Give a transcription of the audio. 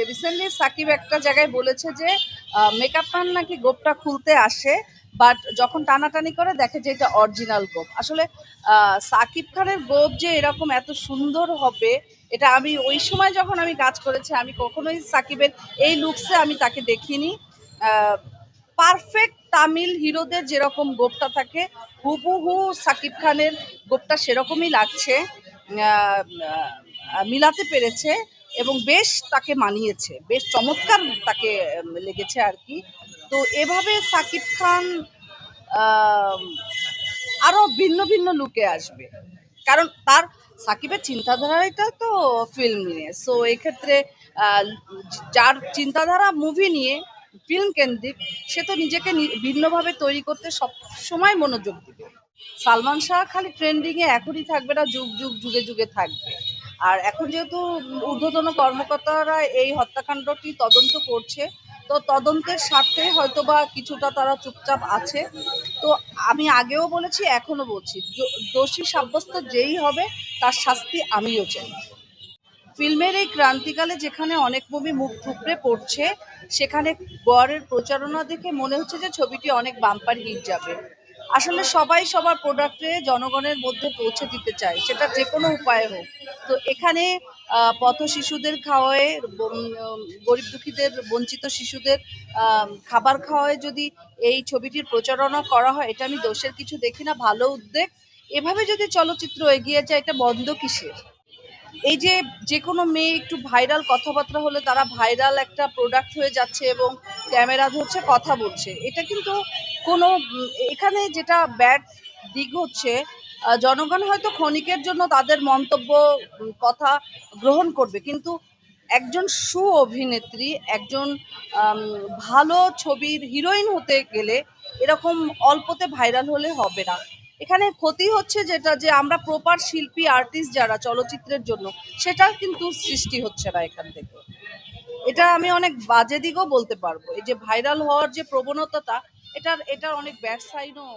Recently Shakib একটা জায়গায় বলেছে যে মেকআপ ম্যান নাকি গোপটা খুলতে আসে, বাট যখন টানাটানি করে দেখে যে এটা অরিজিনাল গোপ। আসলে সাকিব খানের গোপ যে এরকম এত সুন্দর হবে, এটা আমি ওই সময় যখন আমি কাজ করেছি আমি কখনোই সাকিবের এই লুকসে আমি তাকে দেখিনি। পারফেক্ট তামিল হিরোদের যেরকম গোপটা থাকে, হুবহু সাকিব খানের গোপটা সেরকমই লাগছে। মিলাতে পেরেছে এবং বেশ তাকে মানিয়েছে, বেশ চমৎকার তাকে লেগেছে আর কি। তো এভাবে সাকিব খান আহ, আরো ভিন্ন ভিন্ন লুকে আসবে, কারণ তার সাকিবের চিন্তাধারাটা তো ফিল্ম নিয়ে। সো এক্ষেত্রে আহ, যার চিন্তাধারা মুভি নিয়ে ফিল্ম কেন্দ্রিক, সে তো নিজেকে ভিন্নভাবে তৈরি করতে সব সময় মনোযোগ দিবে। সালমান শাহ খালি ট্রেন্ডিং এ এখনই থাকবে না, যুগ যুগ যুগে যুগে থাকবে। আর এখন যেহেতু ঊর্ধ্বতন কর্মকর্তারা এই হত্যাকাণ্ডটি তদন্ত করছে, তো তদন্তের স্বার্থে হয়তোবা কিছুটা তারা চুপচাপ আছে। তো আমি আগেও বলেছি, এখনো বলছি, দোষী সাব্যস্ত যেই হবে তার শাস্তি আমিও চাই। ফিল্মের এই ক্রান্তিকালে যেখানে অনেক মুভি মুখ থুবড়ে পড়ছে, সেখানে গড়ের প্রচারণা দেখে মনে হচ্ছে যে ছবিটি অনেক বাম্পার হিট যাবে। আসলে সবাই সবার প্রোডাক্টে জনগণের মধ্যে পৌঁছে দিতে চায়, সেটা যে কোনো উপায়ে হোক। তো এখানে পথ শিশুদের খাওয়ায়, গরিব দুঃখীদের, বঞ্চিত শিশুদের খাবার খাওয়ায় যদি এই ছবিটির প্রচারণা করা হয়, এটা আমি দোষের কিছু দেখি না, ভালো উদ্যোগ। এভাবে যদি চলচ্চিত্র এগিয়ে যায়, এটা বন্ধ কিসের? এই যে যেকোনো মেয়ে একটু ভাইরাল কথাবার্তা হলে তারা ভাইরাল একটা প্রোডাক্ট হয়ে যাচ্ছে এবং ক্যামেরা ধরছে, কথা বলছে, এটা কিন্তু কোনো এখানে যেটা ব্যাড দিক হচ্ছে, জনগণ হয়তো ক্ষণিকের জন্য তাদের মন্তব্য, কথা গ্রহণ করবে, কিন্তু একজন অভিনেত্রী, একজন আম, ভালো ছবির হিরোইন হতে গেলে এরকম অল্পতে ভাইরাল হলে হবে না। এখানে ক্ষতি হচ্ছে যেটা, যে আমরা প্রপার শিল্পী আর্টিস্ট যারা চলচ্চিত্রের জন্য, সেটা কিন্তু সৃষ্টি হচ্ছে না এখান থেকে। এটা আমি অনেক বাজে দিকও বলতে পারবো, এই যে ভাইরাল হওয়ার যে প্রবণতাটা, এটার এটার অনেক ব্যাড সাইডও